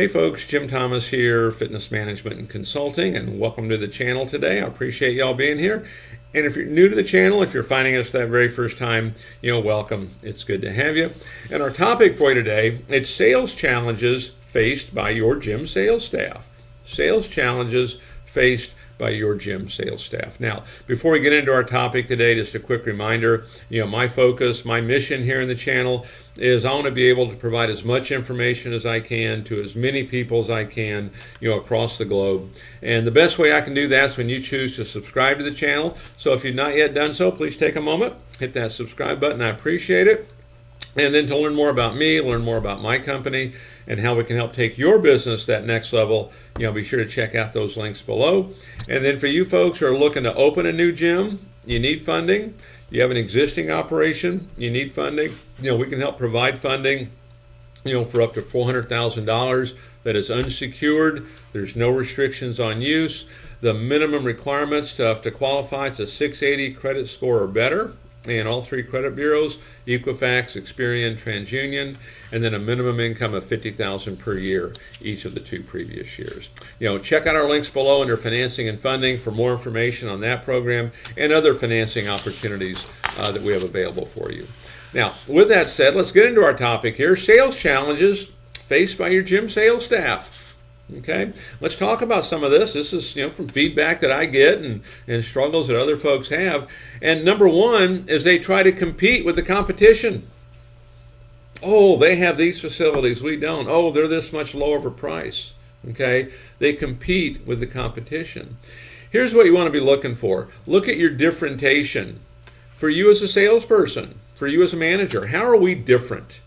Hey folks, Jim Thomas here, Fitness Management and Consulting, and welcome to the channel today. I appreciate y'all being here. And if you're new to the channel, if you're finding us that very first time, welcome. It's good to have you. And our topic for you today, it's sales challenges faced by your gym sales staff. Sales challenges faced by your gym sales staff. Now, before we get into our topic today, just a quick reminder, my focus, my mission here in the channel is I want to be able to provide as much information as I can to as many people as I can, across the globe. And the best way I can do that is when you choose to subscribe to the channel. So if you've not yet done so, please take a moment, hit that subscribe button. I appreciate it. And then to learn more about me, learn more about my company, and how we can help take your business that next level, be sure to check out those links below. And then for you folks who are looking to open a new gym, you need funding. You have an existing operation, you need funding. We can help provide funding, for up to $400,000 that is unsecured. There's no restrictions on use. The minimum requirements to qualify is a 680 credit score or better. And all three credit bureaus, Equifax, Experian, TransUnion, and then a minimum income of $50,000 per year each of the two previous years. Check out our links below under financing and funding for more information on that program and other financing opportunities that we have available for you. Now, with that said, let's get into our topic here, sales challenges faced by your gym sales staff. Okay, let's talk about some of this. This is, from feedback that I get and struggles that other folks have. And number one is they try to compete with the competition. Oh, they have these facilities, we don't. Oh, they're this much lower of a price. Okay, they compete with the competition. Here's what you want to be looking for. Look at your differentiation. For you as a salesperson, for you as a manager, how are we different?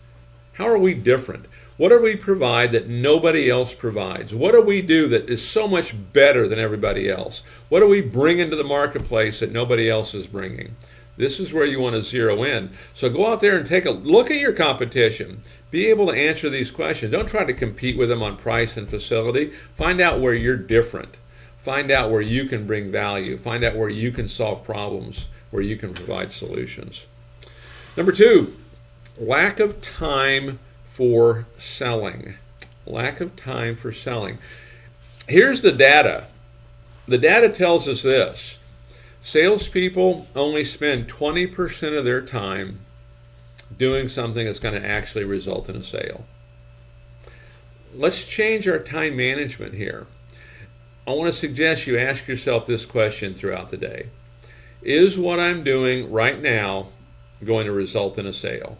How are we different? What do we provide that nobody else provides? What do we do that is so much better than everybody else? What do we bring into the marketplace that nobody else is bringing? This is where you want to zero in. So go out there and take a look at your competition. Be able to answer these questions. Don't try to compete with them on price and facility. Find out where you're different. Find out where you can bring value. Find out where you can solve problems, where you can provide solutions. Number two, lack of time for selling. Lack of time for selling. Here's the data. The data tells us this. Salespeople only spend 20% of their time doing something that's going to actually result in a sale. Let's change our time management here. I want to suggest you ask yourself this question throughout the day. Is what I'm doing right now going to result in a sale?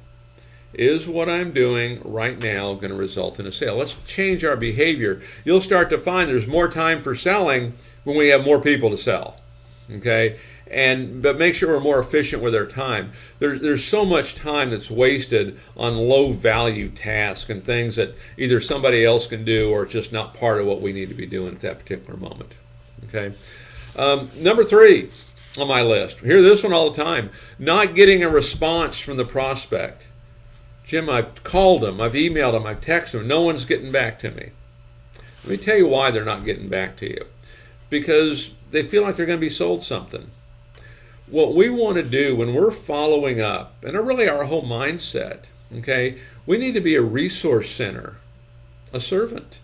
Is what I'm doing right now going to result in a sale? Let's change our behavior. You'll start to find there's more time for selling when we have more people to sell. Okay? But make sure we're more efficient with our time. There's so much time that's wasted on low value tasks and things that either somebody else can do or it's just not part of what we need to be doing at that particular moment. Okay? Number three on my list. Hear this one all the time. Not getting a response from the prospect. Jim, I've called them, I've emailed them, I've texted them, no one's getting back to me. Let me tell you why they're not getting back to you. Because they feel like they're going to be sold something. What we want to do when we're following up, and really our whole mindset, okay, we need to be a resource center, a servant.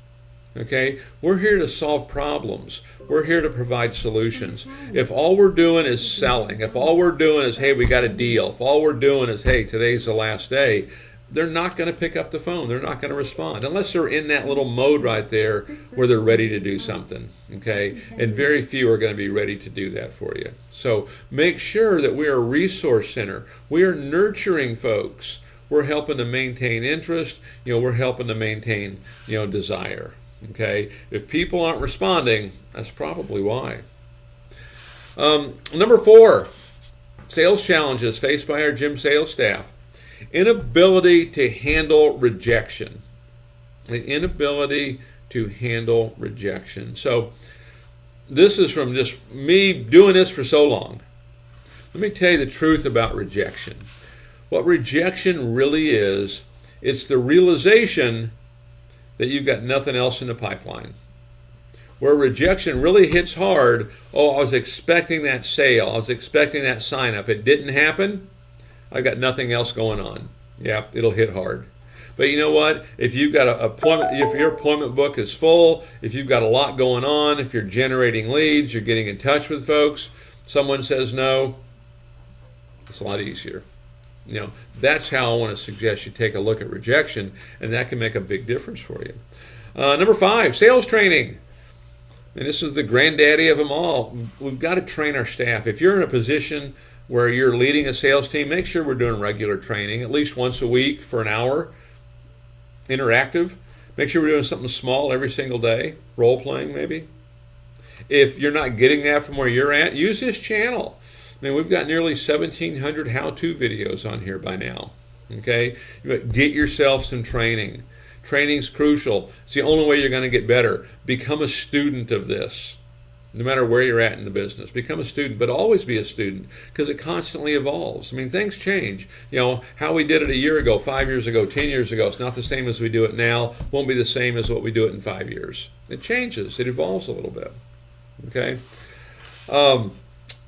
Okay, we're here to solve problems. We're here to provide solutions. If all we're doing is selling, if all we're doing is, hey, we got a deal, if all we're doing is, hey, today's the last day, they're not going to pick up the phone. They're not going to respond unless they're in that little mode right there where they're ready to do something. Okay, and very few are going to be ready to do that for you. So make sure that we're a resource center. We are nurturing folks. We're helping to maintain interest. We're helping to maintain, desire. Okay, if people aren't responding, that's probably why. Number four, sales challenges faced by our gym sales staff. Inability to handle rejection. The inability to handle rejection. So this is from just me doing this for so long. Let me tell you the truth about rejection. What rejection really is, it's the realization that you've got nothing else in the pipeline. Where rejection really hits hard, I was expecting that sale, I was expecting that sign up, it didn't happen, I got nothing else going on. Yeah, it'll hit hard. But you know what? If you've got if your appointment book is full, if you've got a lot going on, if you're generating leads, you're getting in touch with folks, someone says no, it's a lot easier. That's how I want to suggest you take a look at rejection, and that can make a big difference for you. Number 5, sales training. And this is the granddaddy of them all. We've got to train our staff. If you're in a position where you're leading a sales team, make sure we're doing regular training, at least once a week for an hour, interactive. Make sure we're doing something small every single day, role-playing maybe. If you're not getting that from where you're at, use this channel. I mean, we've got nearly 1,700 how-to videos on here by now. Okay? Get yourself some training. Training's crucial. It's the only way you're going to get better. Become a student of this, no matter where you're at in the business. Become a student, but always be a student, because it constantly evolves. I mean, things change. How we did it a year ago, 5 years ago, 10 years ago, it's not the same as we do it now. Won't be the same as what we do it in 5 years. It changes. It evolves a little bit. Okay?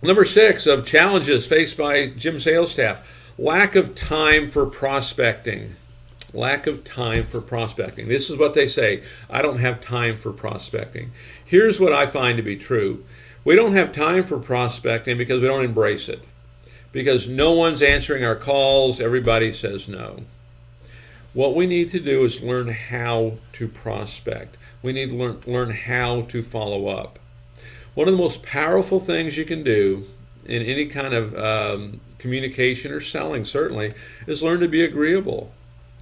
Number 6 of challenges faced by gym sales staff: lack of time for prospecting. Lack of time for prospecting. This is what they say: I don't have time for prospecting. Here's what I find to be true. We don't have time for prospecting because we don't embrace it. Because no one's answering our calls, everybody says no. What we need to do is learn how to prospect. We need to learn how to follow up. One of the most powerful things you can do in any kind of communication or selling, certainly, is learn to be agreeable.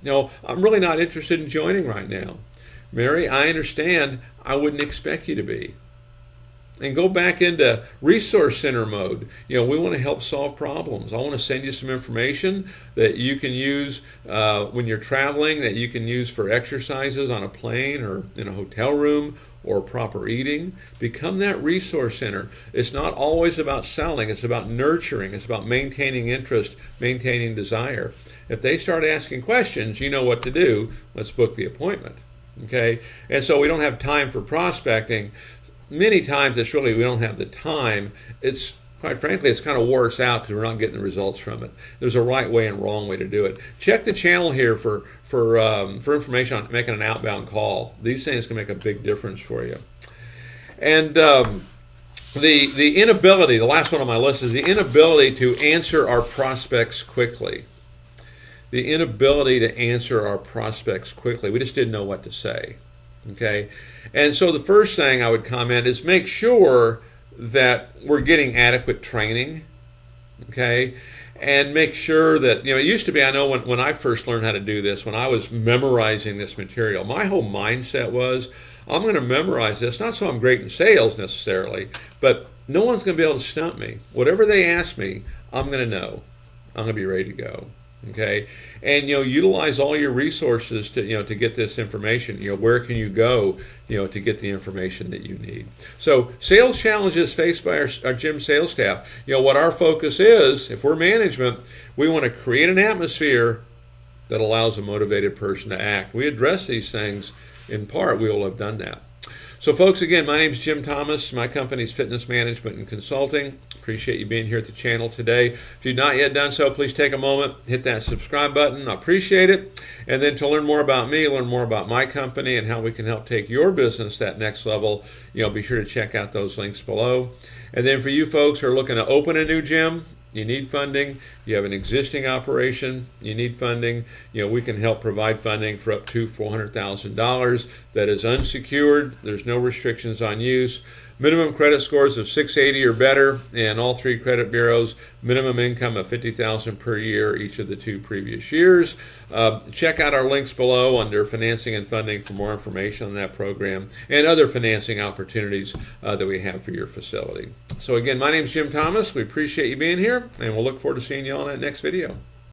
I'm really not interested in joining right now. Mary, I understand. I wouldn't expect you to be. And go back into resource center mode. We want to help solve problems. I want to send you some information that you can use when you're traveling, that you can use for exercises on a plane or in a hotel room or proper eating. Become that resource center. It's not always about selling. It's about nurturing. It's about maintaining interest, maintaining desire. If they start asking questions, you know what to do. Let's book the appointment. Okay? And so we don't have time for prospecting. Many times it's really we don't have the time. It's quite frankly, it's kind of wore us out because we're not getting the results from it. There's a right way and wrong way to do it. Check the channel here for information on making an outbound call. These things can make a big difference for you. And the inability, the last one on my list, is the inability to answer our prospects quickly. The inability to answer our prospects quickly. We just didn't know what to say. Okay? And so the first thing I would comment is make sure that we're getting adequate training. Okay? And make sure that, it used to be, I know when I first learned how to do this, when I was memorizing this material, my whole mindset was, I'm going to memorize this, not so I'm great in sales necessarily, but no one's going to be able to stump me. Whatever they ask me, I'm going to know. I'm going to be ready to go. Okay, and utilize all your resources to get this information. Where can you go to get the information that you need? So sales challenges faced by our gym sales staff. What our focus is, if we're management, we want to create an atmosphere that allows a motivated person to act. We address these things in part. We will have done that. So folks, again, my name is Jim Thomas. My company's Fitness Management and Consulting. Appreciate you being here at the channel today. If you've not yet done so, please take a moment, hit that subscribe button. I appreciate it. And then to learn more about me, learn more about my company and how we can help take your business to that next level, be sure to check out those links below. And then for you folks who are looking to open a new gym, you need funding. You have an existing operation, you need funding. We can help provide funding for up to $400,000 that is unsecured. There's no restrictions on use. Minimum credit scores of 680 or better in all 3 credit bureaus. Minimum income of $50,000 per year each of the 2 previous years. Check out our links below under financing and funding for more information on that program and other financing opportunities that we have for your facility. So again, my name is Jim Thomas. We appreciate you being here, and we'll look forward to seeing you on that next video.